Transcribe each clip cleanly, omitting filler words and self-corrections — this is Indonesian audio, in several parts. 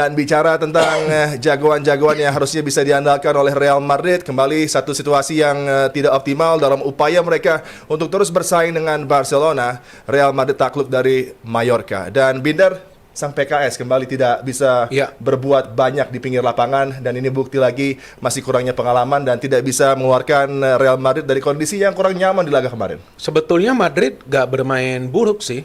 Dan bicara tentang jagoan-jagoan yang harusnya bisa diandalkan oleh Real Madrid, kembali satu situasi yang tidak optimal dalam upaya mereka untuk terus bersaing dengan Barcelona. Real Madrid takluk dari Mallorca. Dan Binder, sang PKS kembali tidak bisa berbuat banyak di pinggir lapangan, dan ini bukti lagi masih kurangnya pengalaman dan tidak bisa mengeluarkan Real Madrid dari kondisi yang kurang nyaman di laga kemarin. Sebetulnya Madrid gak bermain buruk sih.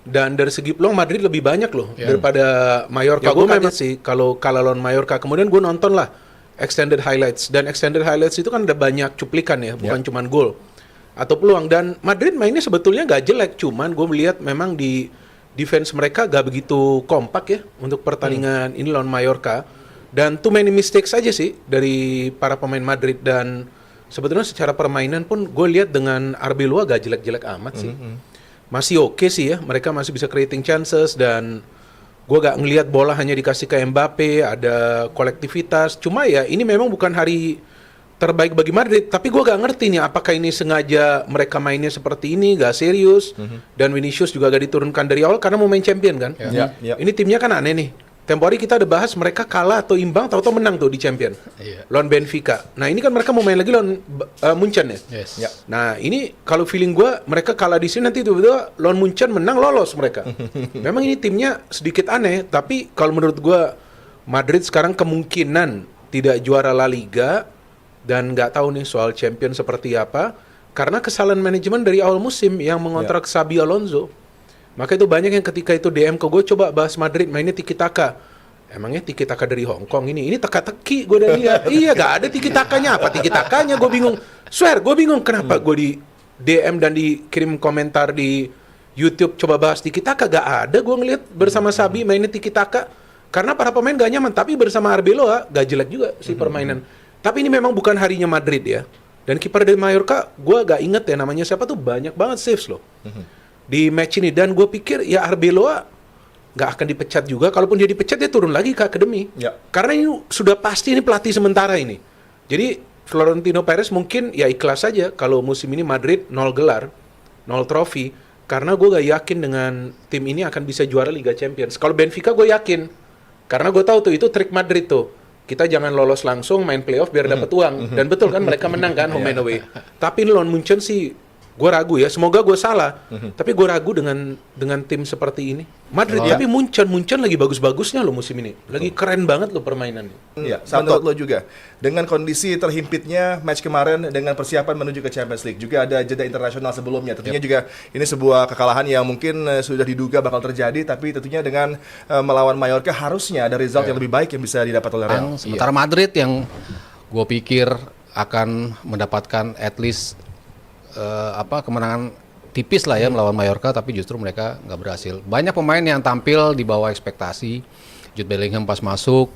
Dan dari segi peluang Madrid lebih banyak loh daripada Mallorca. Gue memang sih kalau kalah lawan Mallorca, kemudian gue nonton lah extended highlights, dan extended highlights itu kan ada banyak cuplikan ya, bukan cuman gol atau peluang. Dan Madrid mainnya sebetulnya gak jelek, cuman gue melihat memang di defense mereka gak begitu kompak ya untuk pertandingan ini lawan Mallorca, dan too many mistakes aja sih dari para pemain Madrid. Dan sebetulnya secara permainan pun gue lihat dengan Arbeloa gak jelek-jelek amat sih. Masih oke sih ya, mereka masih bisa creating chances, dan gue gak ngelihat bola hanya dikasih ke Mbappe, ada kolektivitas. Cuma ya ini memang bukan hari terbaik bagi Madrid, tapi gue gak ngerti nih apakah ini sengaja mereka mainnya seperti ini, gak serius, dan Vinicius juga gak diturunkan dari awal karena mau main champion kan. Ini timnya kan aneh nih. Tempo hari kita ada bahas mereka kalah atau imbang, tahu-tahu menang tuh di champion lawan Benfica. Nah ini kan mereka mau main lagi lawan Munchen ya. Nah ini kalau feeling gue mereka kalah di sini, nanti tiba-tiba lawan Munchen menang, lolos mereka. Memang ini timnya sedikit aneh, tapi kalau menurut gue Madrid sekarang kemungkinan tidak juara La Liga, dan nggak tahu nih soal champion seperti apa karena kesalahan manajemen dari awal musim yang mengontrak Xabi Alonso. Maka itu banyak yang ketika itu DM ke gue, coba bahas Madrid mainnya tiki-taka. Emangnya tiki-taka dari Hong Kong ini teka-teki gue udah lihat. Iya gak ada tiki-takanya, apa tiki-takanya, gue bingung. Swear gue bingung kenapa gue di DM dan dikirim komentar di YouTube coba bahas tiki-taka, gak ada gue ngeliat bersama Xabi mainnya tiki-taka. Karena para pemain gak nyaman, tapi bersama Arbeloa gak jelek juga sih permainan. Tapi ini memang bukan harinya Madrid ya. Dan kiper dari Mallorca gue gak inget ya namanya siapa tuh, banyak banget saves loh di match ini. Dan gue pikir ya Arbeloa nggak akan dipecat juga. Kalaupun dia dipecat, dia turun lagi ke akademi. Karena ini sudah pasti ini pelatih sementara ini. Jadi Florentino Perez mungkin ya ikhlas saja kalau musim ini Madrid 0 gelar, 0 trofi. Karena gue gak yakin dengan tim ini akan bisa juara Liga Champions. Kalau Benfica gue yakin. Karena gue tahu tuh itu trik Madrid tuh. Kita jangan lolos langsung, main playoff biar dapat uang. Dan betul kan mereka menang kan home and away. Tapi lawan Munchen sih gue ragu ya, semoga gue salah. Tapi gue ragu dengan tim seperti ini. Madrid tapi Munchen lagi bagus-bagusnya loh musim ini. Lagi keren banget loh permainannya. Iya, menurut lo juga. Dengan kondisi terhimpitnya match kemarin dengan persiapan menuju ke Champions League, juga ada jeda internasional sebelumnya. Tentunya juga ini sebuah kekalahan yang mungkin sudah diduga bakal terjadi, tapi tentunya dengan melawan Mallorca harusnya ada result yang lebih baik yang bisa didapat oleh Real. Sementara Madrid yang gue pikir akan mendapatkan at least kemenangan tipis lah ya melawan Mallorca, tapi justru mereka nggak berhasil. Banyak pemain yang tampil di bawah ekspektasi. Jude Bellingham pas masuk,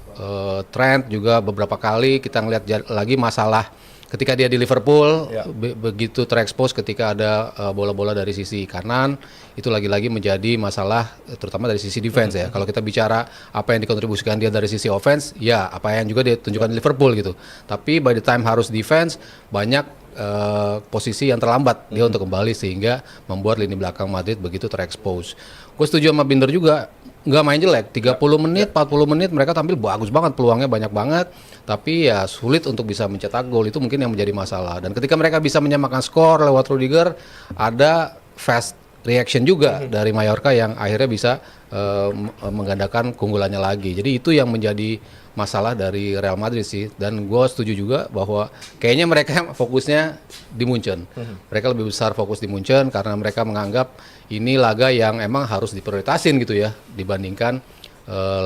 Trent juga beberapa kali kita ngeliat lagi masalah ketika dia di Liverpool, begitu terekspos ketika ada bola-bola dari sisi kanan, itu lagi-lagi menjadi masalah terutama dari sisi defense ya. Kalau kita bicara apa yang dikontribusikan dia dari sisi offense, ya apa yang juga dia tunjukkan di Liverpool gitu. Tapi by the time harus defense, banyak posisi yang terlambat dia untuk kembali sehingga membuat lini belakang Madrid begitu terekspos. Gue setuju sama Binder juga, nggak main jelek, 30 menit, 40 menit mereka tampil bagus banget, peluangnya banyak banget, tapi ya sulit untuk bisa mencetak gol, itu mungkin yang menjadi masalah. Dan ketika mereka bisa menyamakan skor lewat Rudiger, ada fast reaction juga dari Mallorca yang akhirnya bisa menggandakan keunggulannya lagi. Jadi itu yang menjadi masalah dari Real Madrid sih. Dan gue setuju juga bahwa kayaknya mereka fokusnya di Munchen. Mereka lebih besar fokus di Munchen karena mereka menganggap ini laga yang emang harus diprioritasin gitu ya dibandingkan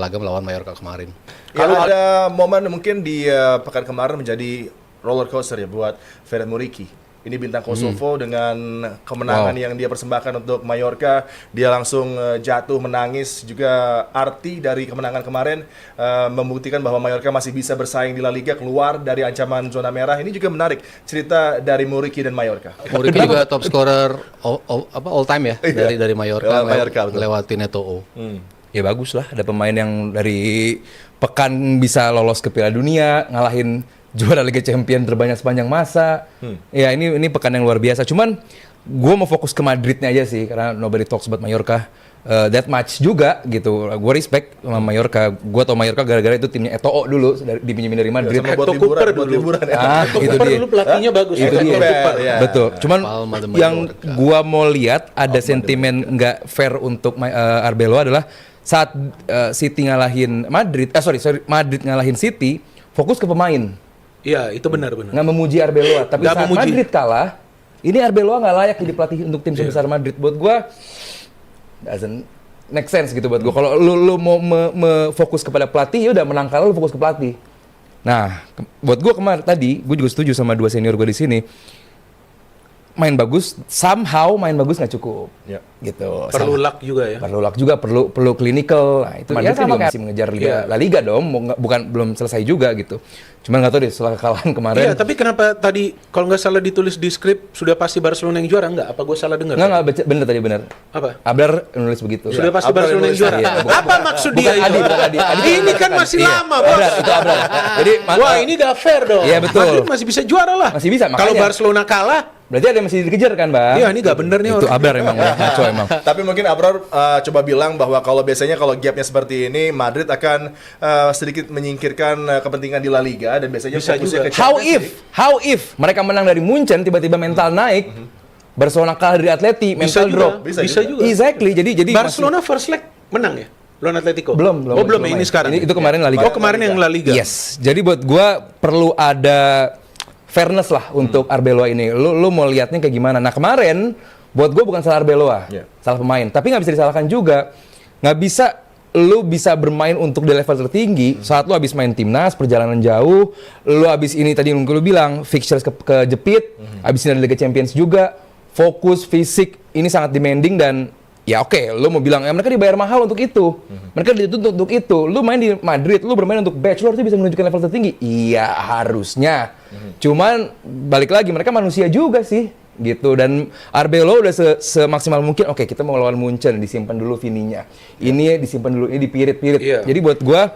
laga melawan Mallorca kemarin. Kalau ada momen mungkin di pekan kemarin menjadi roller coaster ya buat Ferenc Muriqi. Ini bintang Kosovo dengan kemenangan yang dia persembahkan untuk Mallorca. Dia langsung jatuh menangis. Juga arti dari kemenangan kemarin membuktikan bahwa Mallorca masih bisa bersaing di La Liga, keluar dari ancaman zona merah. Ini juga menarik cerita dari Muriqi dan Mallorca. Muriqi juga top scorer all time ya dari Mallorca, lewatin Eto'o. Ya bagus lah, ada pemain yang dari pekan bisa lolos ke Piala Dunia, ngalahin juara Liga Champions terbanyak sepanjang masa. Ya ini pekan yang luar biasa. Cuman gue mau fokus ke Madridnya aja sih, karena nobody talks about Mallorca that much juga gitu. Gue respect sama Mallorca. Gue tau Mallorca gara-gara itu timnya Eto'o dulu dipinjemin dari Madrid. sama buat Hector liburan, Cooper buat dulu. liburan ya. Hector itu Cooper dia. dulu pelatihnya bagus. Itu Hector dia. Cooper. Ya. Betul. Cuman Palma de yang Mallorca. gua mau lihat ada sentimen nggak fair untuk Arbeloa adalah saat City ngalahin Madrid, Madrid ngalahin City, fokus ke pemain, Iya, itu benar-benar. nggak memuji Arbeloa. Tapi Nggak saat memuji. Madrid kalah, ini Arbeloa nggak layak jadi pelatih untuk tim sebesar Madrid. Buat gua doesn't make sense gitu buat gua. Kalau lu mau fokus kepada pelatih, ya udah menang kalah lu fokus ke pelatih. Nah, buat gua kemarin tadi, gua juga setuju sama 2 senior gua di sini. Main bagus, somehow main bagus nggak cukup. Ya. Gitu. Perlu luck juga ya. Perlu luck juga, perlu clinical. Nah, itu Madrid ya sama juga kayak masih mengejar Iya. La Liga dong, belum selesai juga gitu. Cuman nggak tahu deh setelah kekalahan kemarin. Iya, tapi kenapa tadi kalau nggak salah ditulis di skrip sudah pasti Barcelona yang juara? Nggak? Apa gue salah dengar? Nggak bener tadi bener. Apa? Abrar nulis begitu. Sudah pasti Abrar Barcelona yang nulis juara. tadi, ya, bukan- Apa maksud bukan dia itu? Adi, bukan Adi. Adi Ini kan mengatakan, masih iya. lama, Bos. Abrar, itu Abrar. Jadi Wah, ini gak fair dong. Iya, betul. Madrid masih bisa juara lah. Masih bisa, Kalau makanya. Barcelona kalah, berarti ada yang masih dikejar kan, Bang? iya ini gak bener nih Itu orang. Abrar emang udah ngaco emang. Tapi mungkin Abrar coba bilang bahwa kalau biasanya kalau gapnya seperti ini, Madrid akan sedikit menyingkirkan kepentingan di La Liga dan biasanya Bisa fokusnya juga. ke How Champions League. if mereka menang dari Munchen tiba-tiba mental naik, Barcelona kalah dari Atleti, Bisa mental juga. drop. Bisa juga. Exactly. Jadi Barcelona first leg menang ya? Lawan Atletico? belum. Oh, belum ya, main. ini sekarang. Itu kemarin La Liga. Oh, kemarin yang La Liga. Yes. Jadi buat gua perlu ada fairness lah untuk Arbeloa ini. Lu mau lihatnya kayak gimana? Nah, kemarin buat gua bukan salah Arbeloa, Yeah. salah pemain. Tapi nggak bisa disalahkan juga. Nggak bisa lu bisa bermain untuk di level tertinggi saat lu habis main timnas, perjalanan jauh, lu habis ini tadi lu bilang fixtures kejepit, habis ini ada Liga Champions juga, fokus fisik ini sangat demanding dan ya oke, lu mau bilang ya mereka dibayar mahal untuk itu. Mereka dituntut untuk itu. Lu main di Madrid, lu bermain untuk batch, lu harusnya bisa menunjukkan level tertinggi. Iya, harusnya. Cuman balik lagi mereka manusia juga sih gitu dan Arbeloa udah semaksimal mungkin oke kita mau lawan Munchen disimpan dulu Vininya. Ini disimpan dulu, ini dipirit-pirit. Iya. Jadi buat gua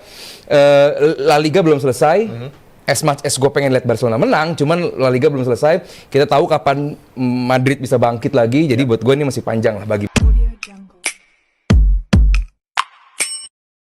La Liga belum selesai. As much as gue pengen lihat Barcelona menang, cuman La Liga belum selesai. Kita tahu kapan Madrid bisa bangkit lagi. Jadi buat gue ini masih panjang lah bagi